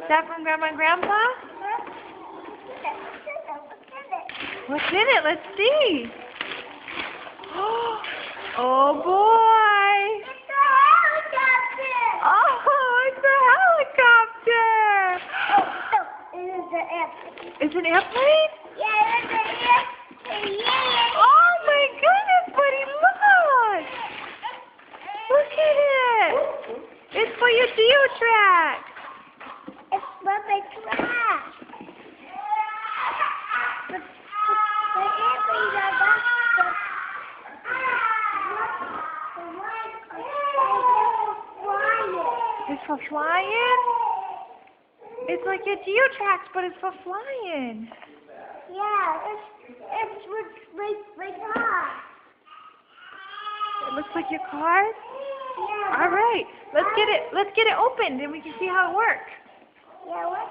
Is that from Grandma and Grandpa? What's in it? Let's see. Oh boy! It's a helicopter! Oh, it's a helicopter! Oh, no, it is an airplane. It's an airplane? Yeah, it's an airplane. Yeah. Oh my goodness, buddy, look! Look at it! It's for your Geo-Track! It's for the track. The airplanes are back. It's for flying? It's like your Geo-Tracks, but it's for flying. Yeah, it's with car. It looks like your cars? Yeah. All right, let's get it opened and we can see how it works. Yeah, what?